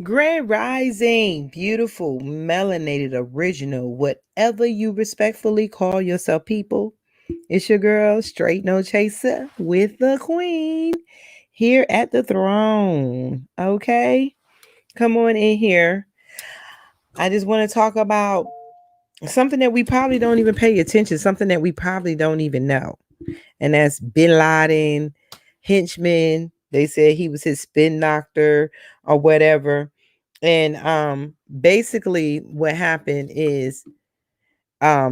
Grand Rising, beautiful, melanated, original, whatever you respectfully call yourself, people. It's your girl, Straight No Chaser, with the Queen here at the throne. Okay, come on in here. I just want to talk about something that we probably don't even pay attention, something that we probably don't even know, and that's Bin Laden, henchman. They said he was his spin doctor or whatever. And basically what happened is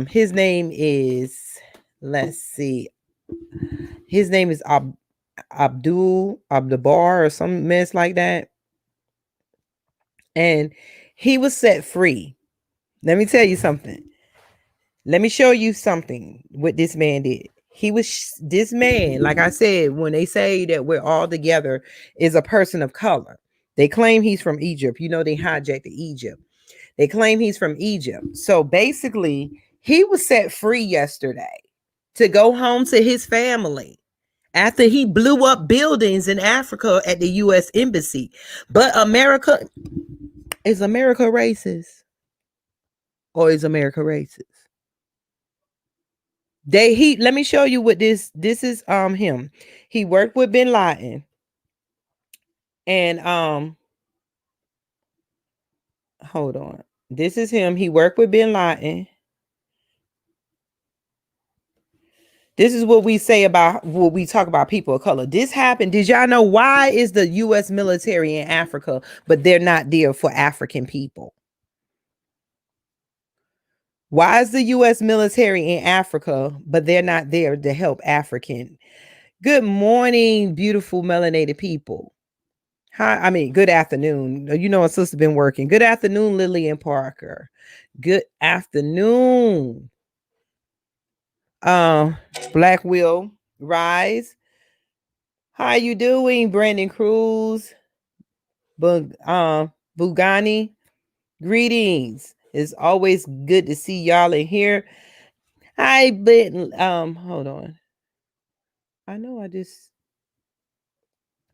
his name is, let's see, his name is Abdul Abdul or some mess like that. And he was set free. Let me tell you something. Let me show you something what this man did. This man, like I said, when they say that we're all together, is a person of color. They claim he's from Egypt. You know, they hijacked the Egypt. They claim he's from Egypt. So basically, he was set free yesterday to go home to his family after he blew up buildings in Africa at the U.S. Embassy. But is America racist? Or is America racist? Let me show you what this is him. He worked with Bin Laden. And hold on. This is him. He worked with Bin Laden. This is what we say about what we talk about people of color. This happened. Did y'all know why is the U.S. military in Africa, but they're not there for African people? Why is the U.S. military in Africa, but they're not there to help African? Good morning, beautiful melanated people. Good afternoon. You know, my sister been working. Good afternoon, Lillian Parker. Good afternoon. Black Will Rise. How you doing, Brandon Cruz? Bongani. Greetings. It's always good to see y'all in here. Hi, hold on. I know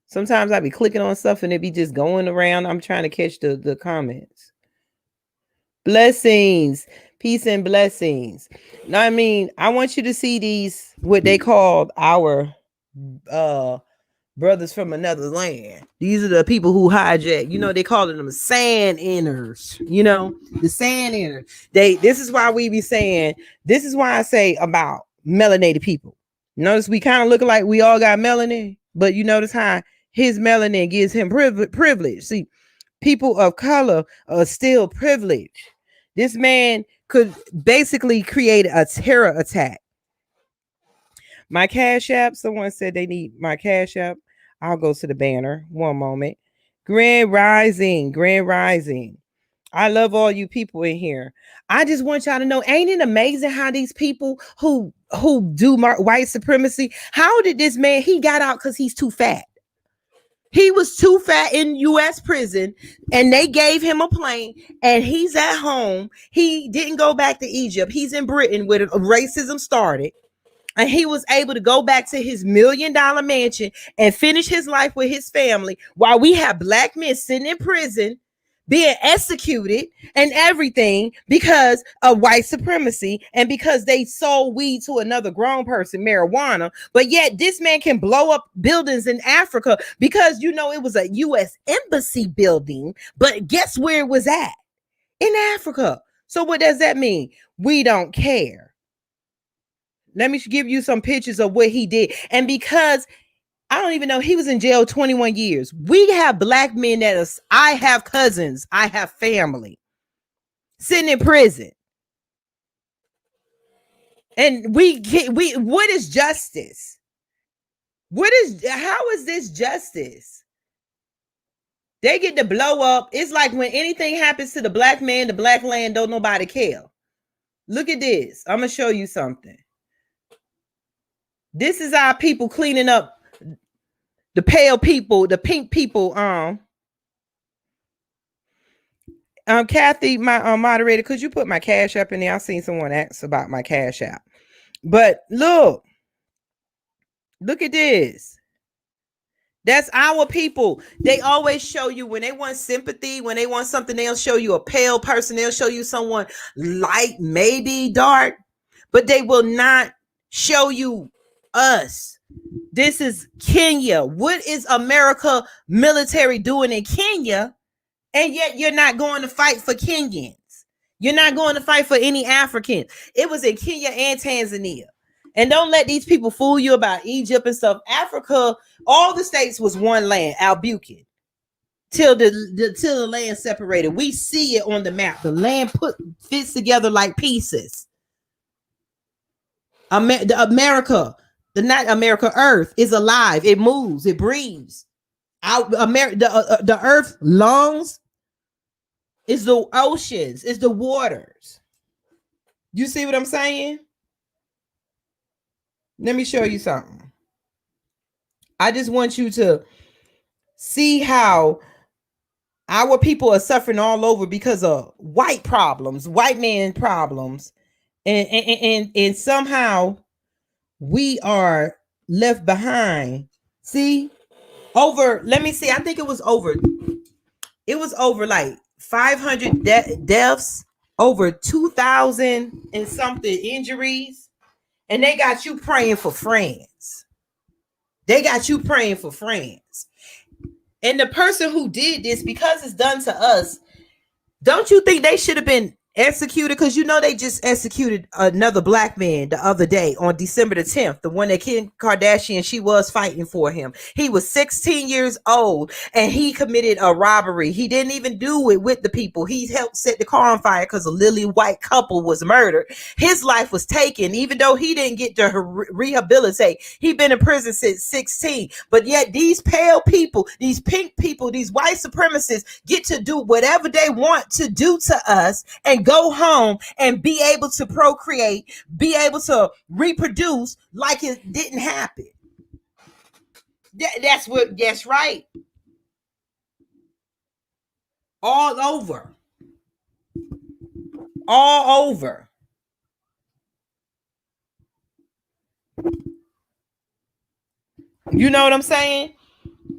sometimes I be clicking on stuff and it be just going around. I'm trying to catch the comments. Blessings, peace and blessings. Now, I want you to see these, what they called our brothers from another land. These are the people who hijack. You know, they calling them sand inners. You know, the sand inners. This is why we be saying, this is why I say about melanated people. Notice we kind of look like we all got melanin, but you notice how his melanin gives him privilege. See, people of color are still privileged. This man could basically create a terror attack. My Cash App, someone said they need my Cash App. I'll go to the banner. One moment. Grand Rising, Grand Rising. I love all you people in here. I just want y'all to know, ain't it amazing how these people who do white supremacy, how did this man, he got out because he's too fat. He was too fat in U.S. prison, and they gave him a plane, and he's at home. He didn't go back to Egypt. He's in Britain where racism started. And he was able to go back to his $1 million mansion and finish his life with his family while we have black men sitting in prison being executed and everything because of white supremacy and because they sold weed to another grown person, marijuana. But yet this man can blow up buildings in Africa because, you know, it was a U.S. embassy building. But guess where it was at? In Africa. So what does that mean? We don't care. Let me give you some pictures of what he did. And because I don't even know, he was in jail 21 years. We have black men I have cousins, I have family sitting in prison. And what is justice? How is this justice? They get to blow up. It's like when anything happens to the black man, the black land, don't nobody care. Look at this. I'm going to show you something. This is our people cleaning up the pale people, the pink people. Kathy, my moderator, could you put my Cash App in there? I've seen someone ask about my Cash App. But look at this. That's our people. They always show you when they want sympathy, when they want something, they'll show you a pale person. They'll show you someone light, maybe dark, but they will not show you us. This is Kenya. What is America military doing in Kenya? And yet you're not going to fight for Kenyans. You're not going to fight for any Africans. It was in Kenya and Tanzania. And don't let these people fool you about Egypt and stuff. Africa, all the states was one land, Albuquerque, till the land separated. We see it on the map. The land fits together like pieces. America, not America, Earth is alive. It moves. It breathes. The Earth lungs is the oceans. Is the waters. You see what I'm saying? Let me show you something. I just want you to see how our people are suffering all over because of white problems, white man problems, and somehow we are left behind. See, let me see, I think it was over like 500 deaths, over 2,000 and something injuries. And they got you praying for friends. And the person who did this, because it's done to us, don't you think they should have been executed? Because you know they just executed another black man the other day on December the 10th, the one that Kim Kardashian, she was fighting for him. He was 16 years old and he committed a robbery. He didn't even do it with the people. He helped set the car on fire because a lily white couple was murdered. His life was taken, even though he didn't get to rehabilitate. He'd been in prison since 16. But yet these pale people, these pink people, these white supremacists get to do whatever they want to do to us and go home and be able to procreate, be able to reproduce like it didn't happen. That's right. All over. You know what I'm saying?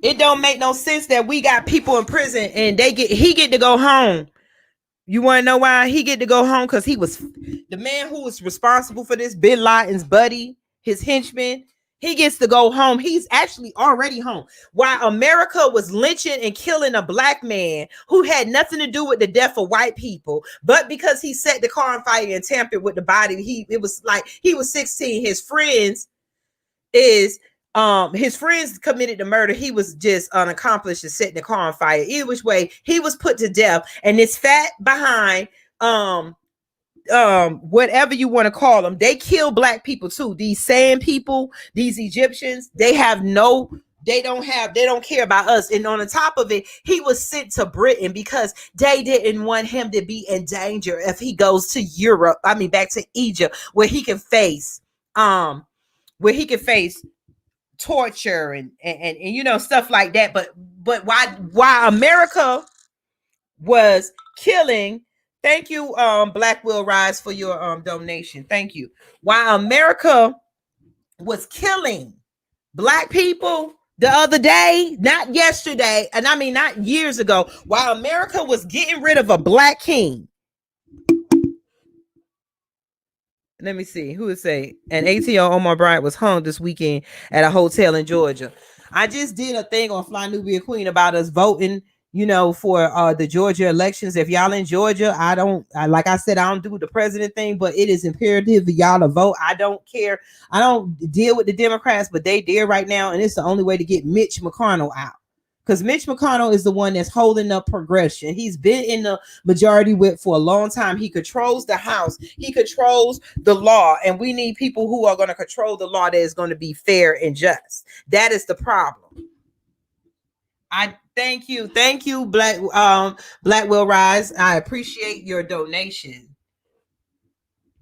It don't make no sense that we got people in prison and he get to go home. You want to know why he get to go home? Because he was the man who was responsible for this, Bin Laden's buddy, his henchman. He gets to go home. He's actually already home. While America was lynching and killing a black man who had nothing to do with the death of white people, but because he set the car on fire and tampered with the body, it was like he was 16. His friends committed the murder. He was just unaccomplished and setting the car on fire. Either which way, he was put to death. And this fat behind, whatever you want to call them, they kill black people too. These sand people, these Egyptians, they don't care about us. And on the top of it, he was sent to Britain because they didn't want him to be in danger if he goes to Europe. I mean, back to Egypt, where he can face torture and you know, stuff like that. But why America was killing, thank you, Black Will Rise, for your donation. Thank you. Why America was killing black people the other day, not yesterday, and I mean not years ago, while America was getting rid of a black king. Let me see who would say. And ATO Omar Bryant was hung this weekend at a hotel in Georgia. I just did a thing on Fly Nubia Queen about us voting, you know, for the Georgia elections. If y'all in Georgia, like I said, I don't do the president thing, but it is imperative for y'all to vote. I don't care. I don't deal with the Democrats, but they dare right now, and it's the only way to get Mitch McConnell out. Because Mitch McConnell is the one that's holding up progression. He's been in the majority whip for a long time. He controls the House. He controls the law. And we need people who are going to control the law that is going to be fair and just. That is the problem. I thank you. Thank you, Black Will Rise. I appreciate your donation.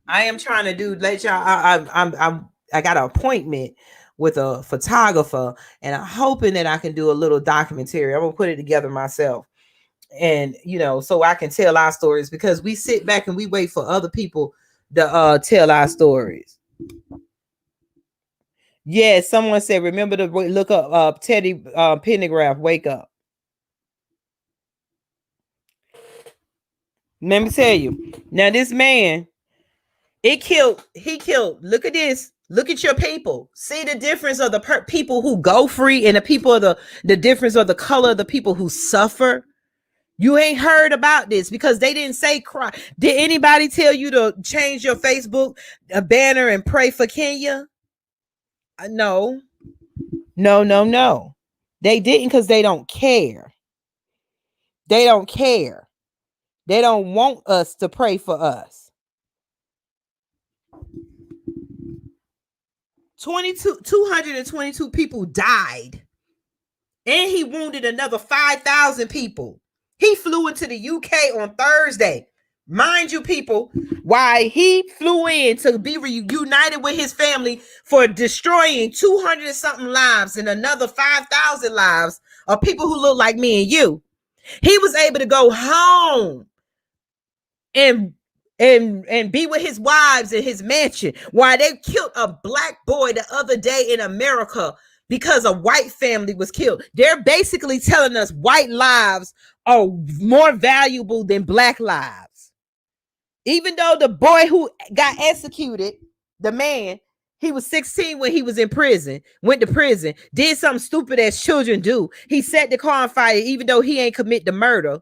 I am trying to let y'all, I got an appointment with a photographer, and I'm hoping that I can do a little documentary. I'm gonna put it together myself, and you know, so I can tell our stories, because we sit back and we wait for other people to tell our stories. Yes, someone said, remember to look up Teddy Pendergraft, wake up. Let me tell you. Now, this man, he killed, look at this. Look at your people. See the difference of the people who go free and the people of the difference of the color of the people who suffer. You ain't heard about this because they didn't say cry. Did anybody tell you to change your Facebook banner and pray for Kenya? No. They didn't because they don't care. They don't care. They don't want us to pray for us. 222 people died. And he wounded another 5,000 people. He flew into the UK on Thursday. Mind you, people, why he flew in to be reunited with his family for destroying 200 something lives and another 5,000 lives of people who look like me and you. He was able to go home and be with his wives in his mansion while they killed a black boy the other day in America because a white family was killed. They're basically telling us white lives are more valuable than black lives. Even though the boy who got executed, the man, he was 16 when he was in prison, went to prison, did something stupid as children do. He set the car on fire, even though he ain't commit the murder.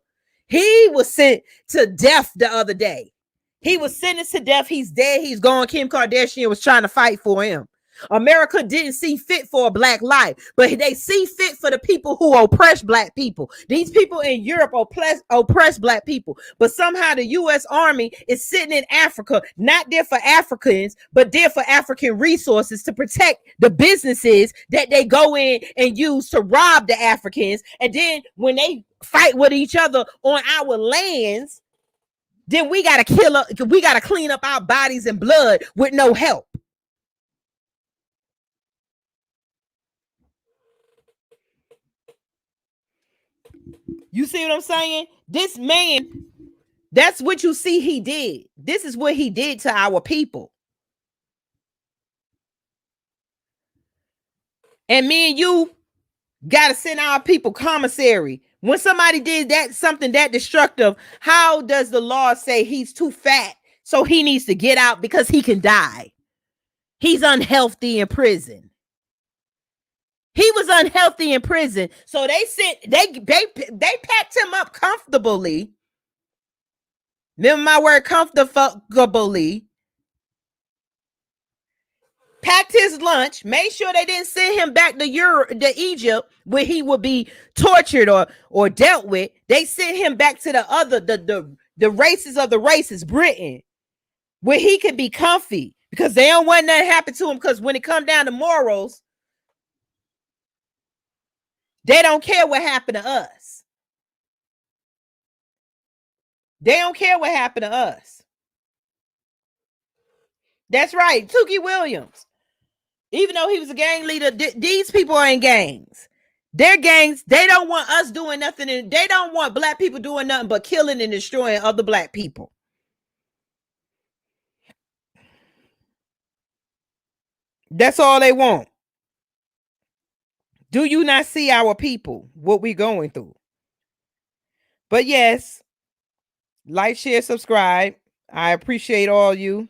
He was sent to death the other day. He was sentenced to death. He's dead. He's gone. Kim Kardashian was trying to fight for him. America didn't see fit for a black life, but they see fit for the people who oppress black people. These people in Europe oppress black people, but somehow the U.S. Army is sitting in Africa, not there for Africans, but there for African resources to protect the businesses that they go in and use to rob the Africans. And then when they fight with each other on our lands, then we got to clean up our bodies and blood with no help. You see what I'm saying? This man, that's what you see he did. This is what he did to our people. And me and you got to send our people commissary. When somebody did that, something that destructive, how does the law say he's too fat, so he needs to get out because he can die? He's unhealthy in prison. He was unhealthy in prison, so they packed him up comfortably. Remember my word, comfortably. Packed his lunch, made sure they didn't send him back to Egypt where he would be tortured or dealt with. They sent him back to the races of the races, Britain, where he could be comfy because they don't want nothing happen to him. Because when it comes down to morals, they don't care what happened to us. They don't care what happened to us. That's right, Tookie Williams. Even though he was a gang leader, these people are in gangs. They're gangs. They don't want us doing nothing. They don't want black people doing nothing but killing and destroying other black people. That's all they want. Do you not see our people, what we're going through? But yes, like, share, subscribe. I appreciate all you.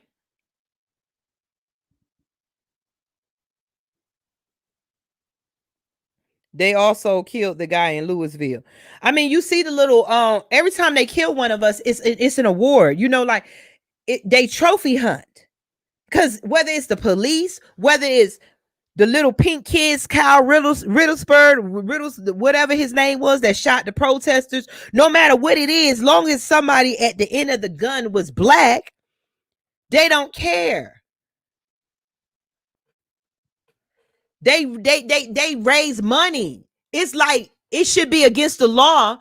They also killed the guy in Louisville. I mean, you see the little every time they kill one of us, it's an award. You know, like they trophy hunt. Because whether it's the police, whether it's the little pink kids, Kyle Riddlesburg, whatever his name was, that shot the protesters, no matter what it is, long as somebody at the end of the gun was black, they don't care. They raise money. It's like it should be against the law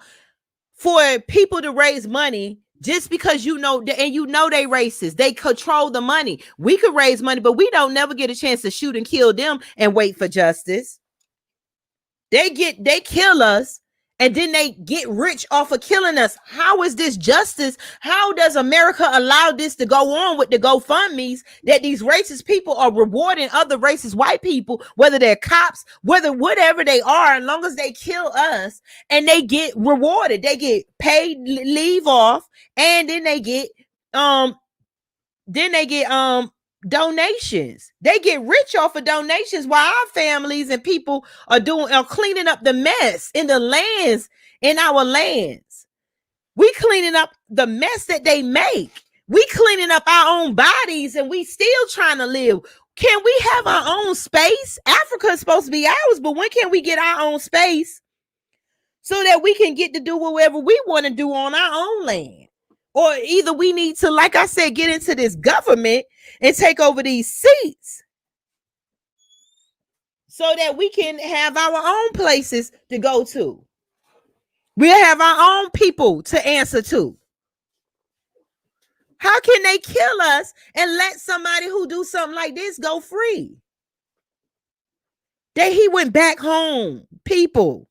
for people to raise money just because you know, and you know they racist. They control the money. We could raise money, but we don't never get a chance to shoot and kill them and wait for justice. They kill us and then they get rich off of killing us. How is this justice? How does America allow this to go on with the GoFundMes, that these racist people are rewarding other racist white people, whether they're cops, whether whatever they are, as long as they kill us, and they get rewarded, they get paid leave off, and then they get donations. They get rich off of donations, while our families and people are cleaning up the mess in the lands, in our lands. We cleaning up the mess that they make. We cleaning up our own bodies, and we still trying to live. Can we have our own space? Africa is supposed to be ours, but when can we get our own space so that we can get to do whatever we want to do on our own land? Or either we need to, like I said, get into this government and take over these seats so that we can have our own places to go to. We'll have our own people to answer to. How can they kill us and let somebody who do something like this go free? He went back home, people.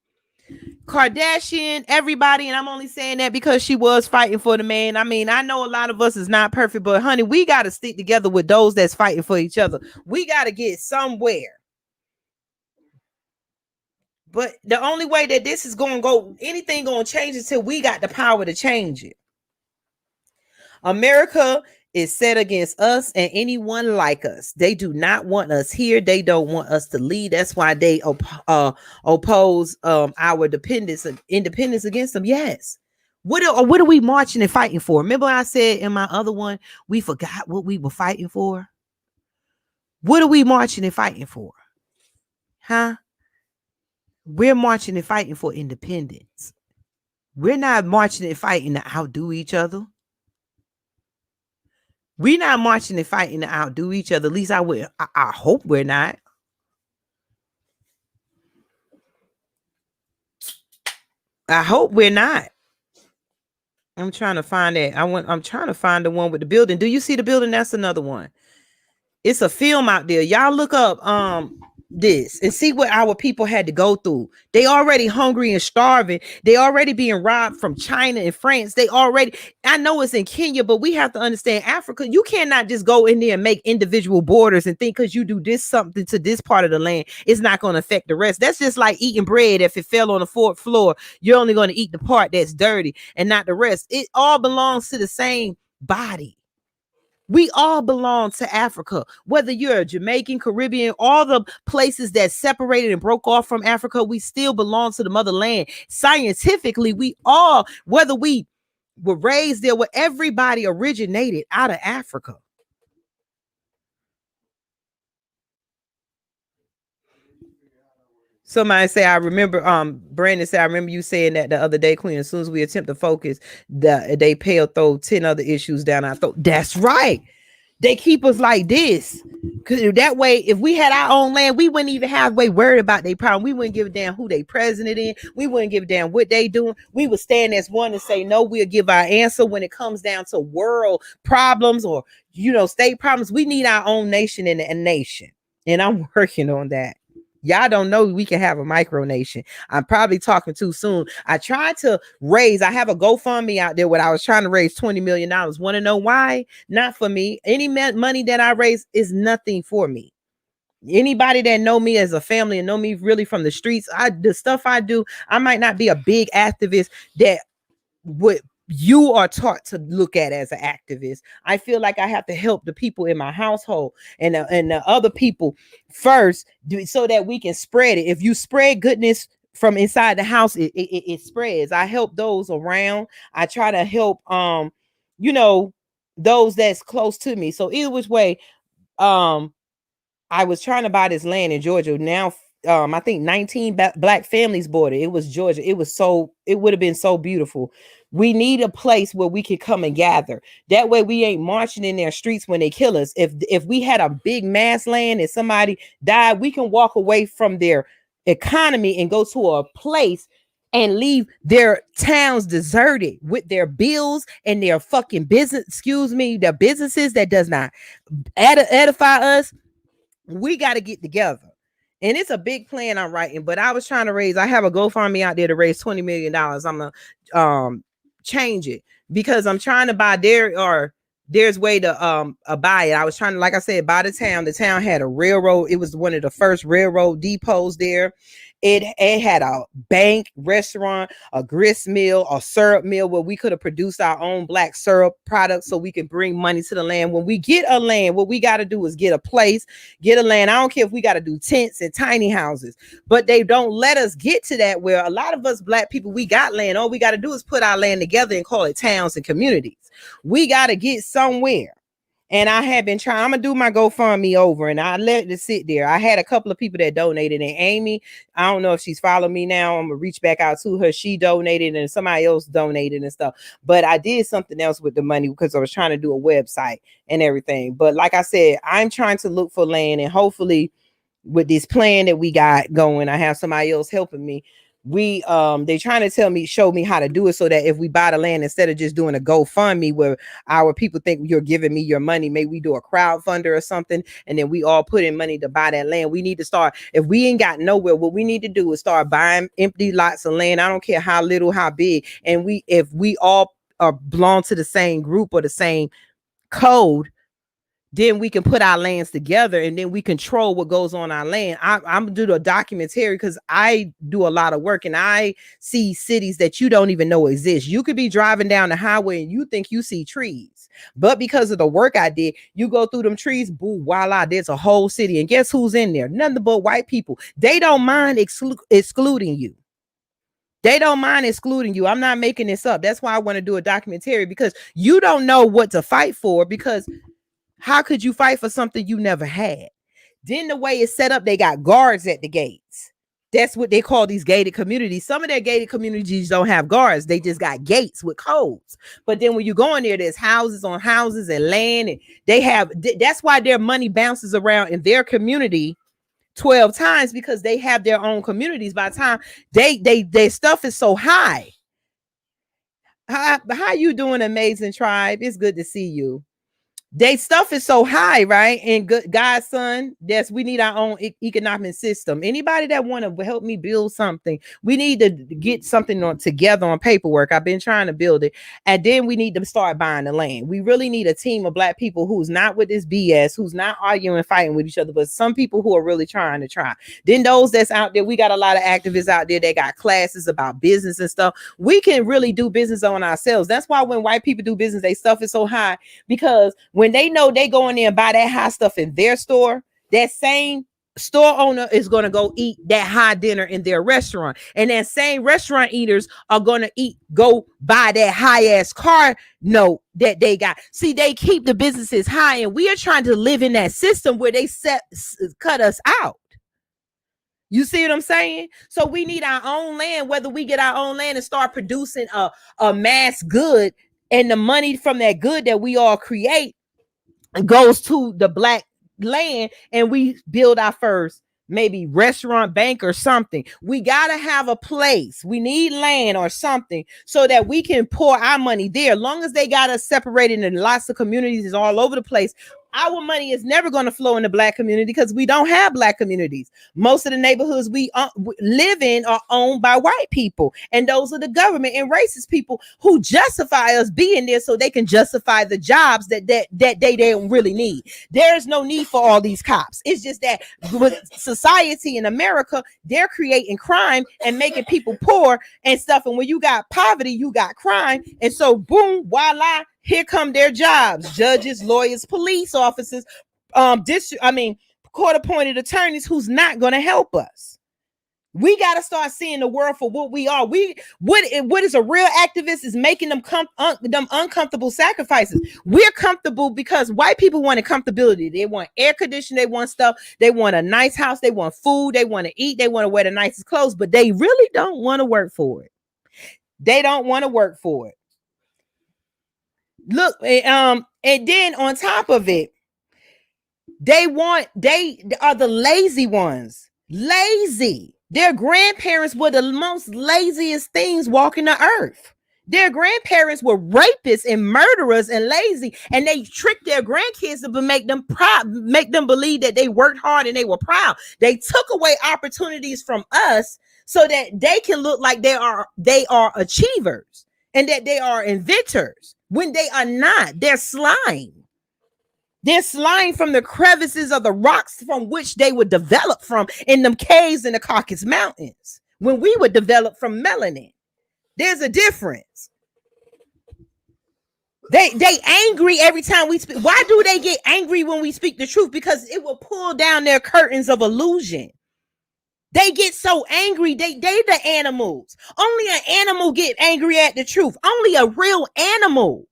Kardashian, everybody, and I'm only saying that because she was fighting for the man. I mean, I know a lot of us is not perfect, but honey, we got to stick together with those that's fighting for each other. We got to get somewhere. But the only way that this is going to go, anything going to change until we got the power to change it. America is set against us and anyone like us. They do not want us here. They don't want us to lead. That's why they oppose our independence against them. Yes. What are we marching and fighting for? Remember I said in my other one, we forgot what we were fighting for. What are we marching and fighting for? Huh? We're marching and fighting for independence. We're not marching and fighting to outdo each other. We're not marching and fighting to outdo each other. At least I hope we're not. I hope we're not. I'm trying to find that. I'm trying to find the one with the building. Do you see the building? That's another one. It's a film out there. Y'all look up this and see what our people had to go through. They already hungry and starving. They already being robbed from China and France. I know it's in Kenya, but we have to understand Africa. You cannot just go in there and make individual borders and think because you do this something to this part of the land, it's not going to affect the rest. That's just like eating bread. If it fell on the fourth floor, you're only going to eat the part that's dirty and not the rest. It all belongs to the same body. We all belong to Africa, whether you're a Jamaican, Caribbean, all the places that separated and broke off from Africa, we still belong to the motherland. Scientifically, we all, whether we were raised there, where everybody originated out of Africa. Somebody say, I remember, Brandon said, I remember you saying that the other day, Queen, as soon as we attempt to focus, they pale throw 10 other issues down our throat. That's right. They keep us like this. Because that way, if we had our own land, we wouldn't even have way worried about their problem. We wouldn't give a damn who they president in. We wouldn't give a damn what they doing. We would stand as one and say, no, we'll give our answer when it comes down to world problems or, state problems. We need our own nation in a nation. And I'm working on that. Y'all don't know we can have a micronation. I'm probably talking too soon. I tried to I have a GoFundMe out there where I was trying to raise $20 million. Want to know why? Not for me. Any money that I raise is nothing for me. Anybody that know me as a family and know me really from the streets, the stuff I do, I might not be a big activist that would you are taught to look at as an activist. I feel like I have to help the people in my household and the other people first, so that we can spread it. If you spread goodness from inside the house, it spreads. I help those around. I try to help those that's close to me. So either which way, I was trying to buy this land in Georgia. Now I think 19 black families bought it. It was Georgia. It would have been so beautiful. We need a place where we can come and gather. That way we ain't marching in their streets when they kill us. If we had a big mass land and somebody died, we can walk away from their economy and go to a place and leave their towns deserted with their bills and their fucking their businesses that does not edify us. We got to get together. And it's a big plan I'm writing, but I was trying to I have a GoFundMe out there to raise $20 million. I'm gonna change it because I'm trying to buy there's way to buy it. I was trying to, like I said, buy the town. The town had a railroad. It was one of the first railroad depots there. It had a bank, restaurant, a grist mill, a syrup mill where we could have produced our own black syrup products so we can bring money to the land. When we get a land, what we got to do is get a place, get a land. I don't care if we got to do tents and tiny houses, but they don't let us get to that, where a lot of us black people, we got land. All we got to do is put our land together and call it towns and communities. We got to get somewhere. And I have been trying, I'm going to do my GoFundMe over, and I let it sit there. I had a couple of people that donated, and Amy, I don't know if she's following me now. I'm going to reach back out to her. She donated, and somebody else donated and stuff. But I did something else with the money because I was trying to do a website and everything. But like I said, I'm trying to look for land, and hopefully with this plan that we got going, I have somebody else helping me. They trying to show me how to do it so that if we buy the land, instead of just doing a GoFundMe where our people think you're giving me your money, maybe we do a crowdfunder or something, and then we all put in money to buy that land. We need to start, if we ain't got nowhere, what we need to do is start buying empty lots of land. I don't care how little, how big. And if we all belong to the same group or the same code, then we can put our lands together and then we control what goes on our land. I'm gonna do a documentary because I do a lot of work and I see cities that you don't even know exist. You could be driving down the highway and you think you see trees, but because of the work I did, you go through them trees, boo, voila, there's a whole city. And guess who's in there? Nothing but white people. They don't mind excluding you. They don't mind excluding you. I'm not making this up. That's why I want to do a documentary, because you don't know what to fight for, because how could you fight for something you never had? Then the way it's set up, they got guards at the gates. That's what they call these gated communities. Some of their gated communities don't have guards. They just got gates with codes. But then when you go in there, there's houses on houses and land. And that's why their money bounces around in their community 12 times, because they have their own communities. By the time their stuff is so high. How you doing, amazing tribe? It's good to see you. They stuff is so high, right? And God's son, yes, we need our own economic system. Anybody that want to help me build something, we need to get something together on paperwork. I've been trying to build it. And then we need to start buying the land. We really need a team of black people who's not with this BS, who's not arguing and fighting with each other, but some people who are really trying to try. Then those that's out there, we got a lot of activists out there. They got classes about business and stuff. We can really do business on ourselves. That's why when white people do business, they stuff is so high, because when they know they go in there and buy that high stuff in their store, that same store owner is going to go eat that high dinner in their restaurant. And that same restaurant eaters are going to go buy that high ass car note that they got. See, they keep the businesses high, and we are trying to live in that system where they cut us out. You see what I'm saying? So we need our own land, whether we get our own land and start producing a mass good, and the money from that good that we all create goes to the black land, and we build our first maybe restaurant, bank, or something. We got to have a place. We need land or something so that we can pour our money there. As long as they got us separated in lots of communities all over the place, our money is never going to flow in the black community, because we don't have black communities. Most of the neighborhoods we live in are owned by white people, and those are the government and racist people who justify us being there so they can justify the jobs that they don't really need. There is no need for all these cops. It's just that with society in America, they're creating crime and making people poor and stuff. And when you got poverty, you got crime. And so boom, voila, here come their jobs: judges, lawyers, police officers, court-appointed attorneys who's not going to help us. We got to start seeing the world for what we are. What is a real activist is making them uncomfortable sacrifices. We're comfortable because white people want comfortability. They want air conditioning. They want stuff. They want a nice house. They want food. They want to eat. They want to wear the nicest clothes, but they really don't want to work for it. They don't want to work for it. Look, and then on top of it, they are the lazy ones. Lazy. Their grandparents were the most laziest things walking the earth. Their grandparents were rapists and murderers and lazy, and they tricked their grandkids to make them proud, make them believe that they worked hard and they were proud. They took away opportunities from us so that they can look like they are achievers and that they are inventors when they are not. They're slime. They're slime from the crevices of the rocks from which they would develop from in them caves in the Caucasus Mountains when we would develop from melanin. There's a difference. They angry every time we speak. Why do they get angry when we speak the truth? Because it will pull down their curtains of illusion. They get so angry. They the animals. Only an animal get angry at the truth. Only a real animal.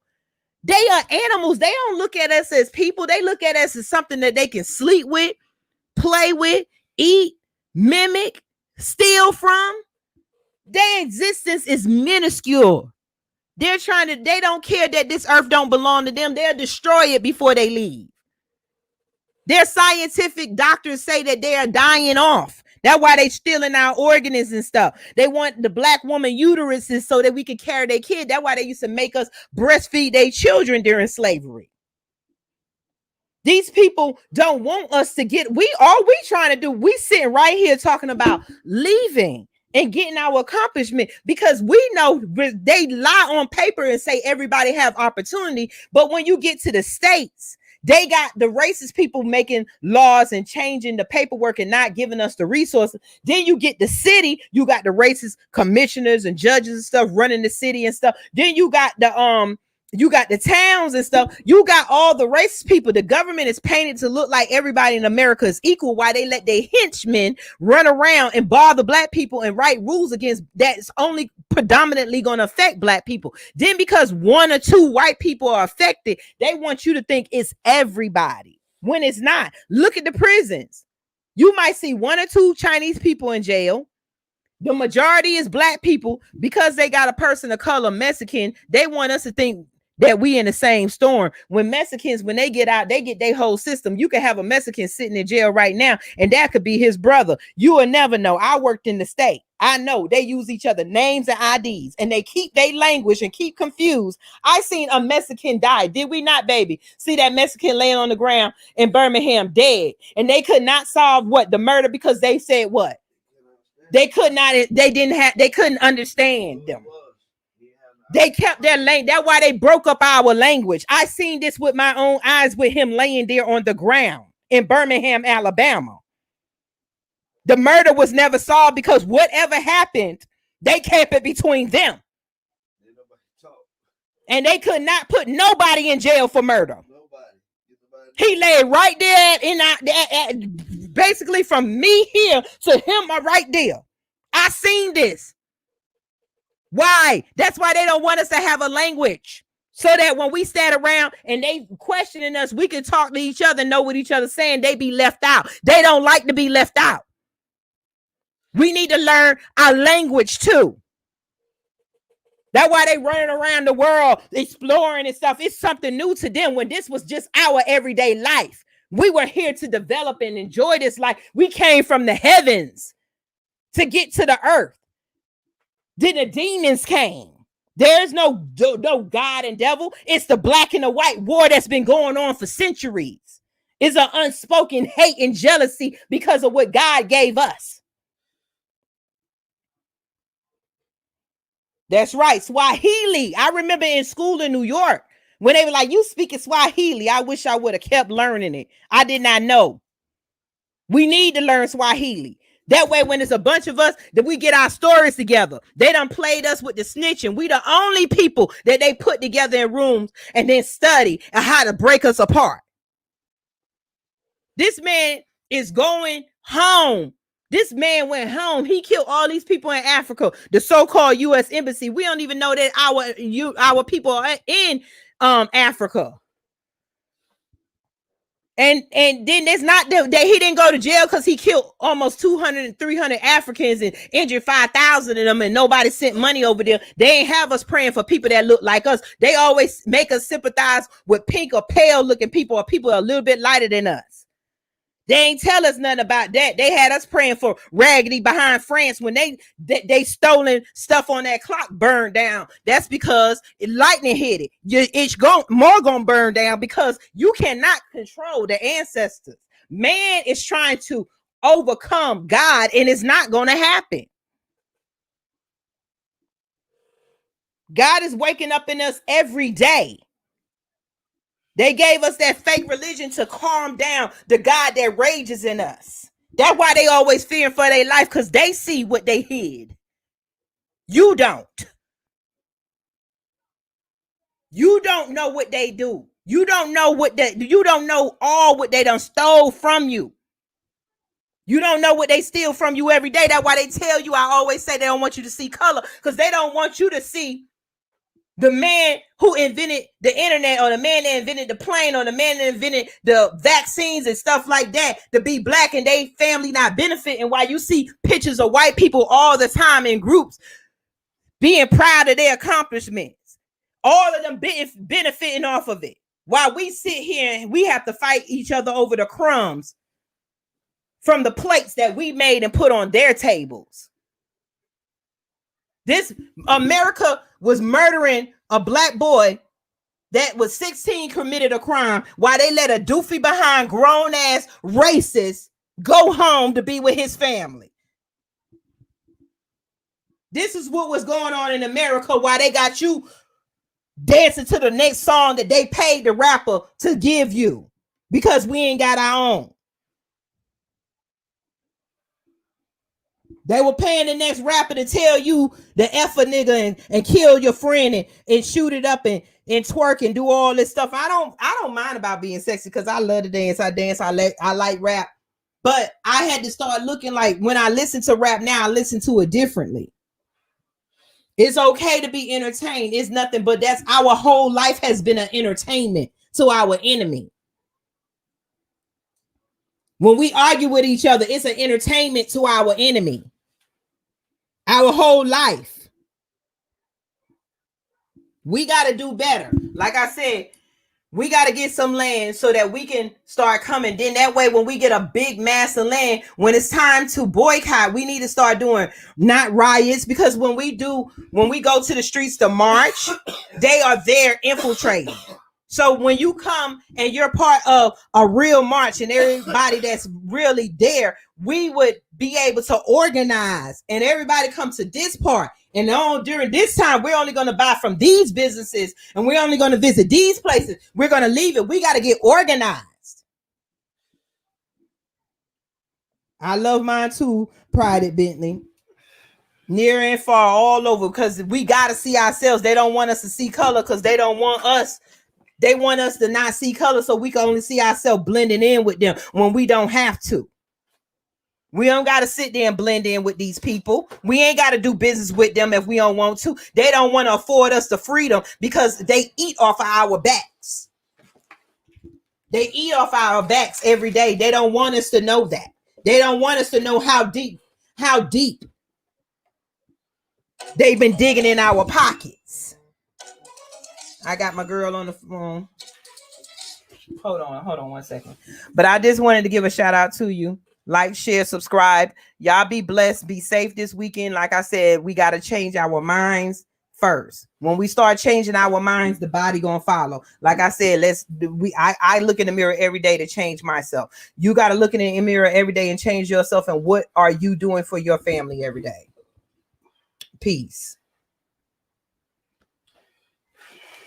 They are animals. They don't look at us as people. They look at us as something that they can sleep with, play with, eat, mimic, steal from. Their existence is minuscule. They don't care that this earth don't belong to them. They'll destroy it before they leave. Their scientific doctors say that they are dying off. That's why they stealing our organs and stuff. They want the black woman uteruses so that we can carry their kid. That's why they used to make us breastfeed their children during slavery. These people don't want us to get, all we trying to do, we sitting right here talking about leaving and getting our accomplishment because we know they lie on paper and say everybody have opportunity. But when you get to the states, they got the racist people making laws and changing the paperwork and not giving us the resources. Then you get the city, you got the racist commissioners and judges and stuff running the city and stuff. Then you got the towns and stuff. You got all the racist people. The government is painted to look like everybody in America is equal while they let their henchmen run around and bother black people and write rules against that's only predominantly going to affect black people. Then because one or two white people are affected, they want you to think it's everybody when it's not. Look at the prisons. You might see one or two Chinese people in jail. The majority is black people because they got a person of color, Mexican. They want us to think that we in the same storm. When Mexicans, when they get out, they get their whole system. You can have a Mexican sitting in jail right now, and that could be his brother. You will never know. I worked in the state. I know they use each other names and IDs, and they keep their language and keep confused. I seen a Mexican die. Did we not, baby? See that Mexican laying on the ground in Birmingham dead, and they could not solve the murder because they said what? They could not. They couldn't understand them. They kept their language. That's why they broke up our language. I seen this with my own eyes with him laying there on the ground in Birmingham, Alabama. The murder was never solved because whatever happened, they kept it between them. And they could not put nobody in jail for murder. He lay right there basically from me here to him right there. I seen this. Why? That's why they don't want us to have a language. So that when we stand around and they questioning us, we can talk to each other, know what each other's saying. They be left out. They don't like to be left out. We need to learn our language too. That's why they running around the world exploring and stuff. It's something new to them when this was just our everyday life. We were here to develop and enjoy this life. We came from the heavens to get to the earth. Then the demons came. There's no God and devil. It's the black and the white war that's been going on for centuries. It's an unspoken hate and jealousy because of what God gave us. That's right. Swahili. I remember in school in New York when they were like, you speaking Swahili. I wish I would have kept learning it. I did not know. We need to learn Swahili. That way, when it's a bunch of us, that we get our stories together. They done played us with the snitching. We the only people that they put together in rooms and then study how to break us apart. This man is going home. This man went home. He killed all these people in Africa, the so-called U.S. embassy. We don't even know that our people are in Africa. And then it's not that he didn't go to jail because he killed almost 200 and 300 Africans and injured 5,000 of them, and nobody sent money over there. They ain't have us praying for people that look like us. They always make us sympathize with pink or pale looking people or people a little bit lighter than us. They ain't tell us nothing about that. They had us praying for Raggedy behind France when they stolen stuff on that clock burned down. That's because lightning hit it. It's more gonna burn down because you cannot control the ancestors. Man is trying to overcome God, and it's not gonna happen. God is waking up in us every day. They gave us that fake religion to calm down the God that rages in us. That's why they always fearing for their life, because they see what they hid. You don't. You don't know what they do. You don't know you don't know all what they done stole from you. You don't know what they steal from you every day. That's why they tell you, I always say they don't want you to see color, because they don't want you to see the man who invented the internet, or the man that invented the plane, or the man that invented the vaccines and stuff like that, to be black and they family not benefiting, while you see pictures of white people all the time in groups being proud of their accomplishments, all of them benefiting off of it, while we sit here and we have to fight each other over the crumbs from the plates that we made and put on their tables. This America was murdering a black boy that was 16, committed a crime, while they let a doofy behind grown ass racist go home to be with his family. This is what was going on in America, while they got you dancing to the next song that they paid the rapper to give you, because we ain't got our own. They were paying the next rapper to tell you the F a nigga and kill your friend and shoot it up and twerk and do all this stuff. I don't mind about being sexy, because I love to dance. I like rap. But I had to start looking, like, when I listen to rap now, I listen to it differently. It's okay to be entertained. It's nothing, but that's our whole life has been an entertainment to our enemy. When we argue with each other, it's an entertainment to our enemy. Our whole life. We got to do better. Like I said, we got to get some land so that we can start coming. Then that way, when we get a big mass of land, when it's time to boycott, we need to start doing not riots, because when we go to the streets to march, they are there infiltrating. So when you come and you're part of a real march and everybody that's really there, we would be able to organize and everybody come to this part. And during this time, we're only going to buy from these businesses and we're only going to visit these places. We're going to leave it. We got to get organized. I love mine too, Pride at Bentley. Near and far, all over, because we got to see ourselves. They don't want us to see color because they don't want us. They want us to not see color so we can only see ourselves blending in with them when we don't have to. We don't got to sit there and blend in with these people. We ain't got to do business with them if we don't want to. They don't want to afford us the freedom because they eat off of our backs. They eat off our backs every day. They don't want us to know that. They don't want us to know how deep they've been digging in our pockets. I got my girl on the phone. Hold on 1 second. But I just wanted to give a shout out to you. Like, share, subscribe. Y'all be blessed. Be safe this weekend. Like I said, we got to change our minds first. When we start changing our minds, the body gonna follow. Like I said, I look in the mirror every day to change myself. You got to look in the mirror every day and change yourself. And what are you doing for your family every day? Peace.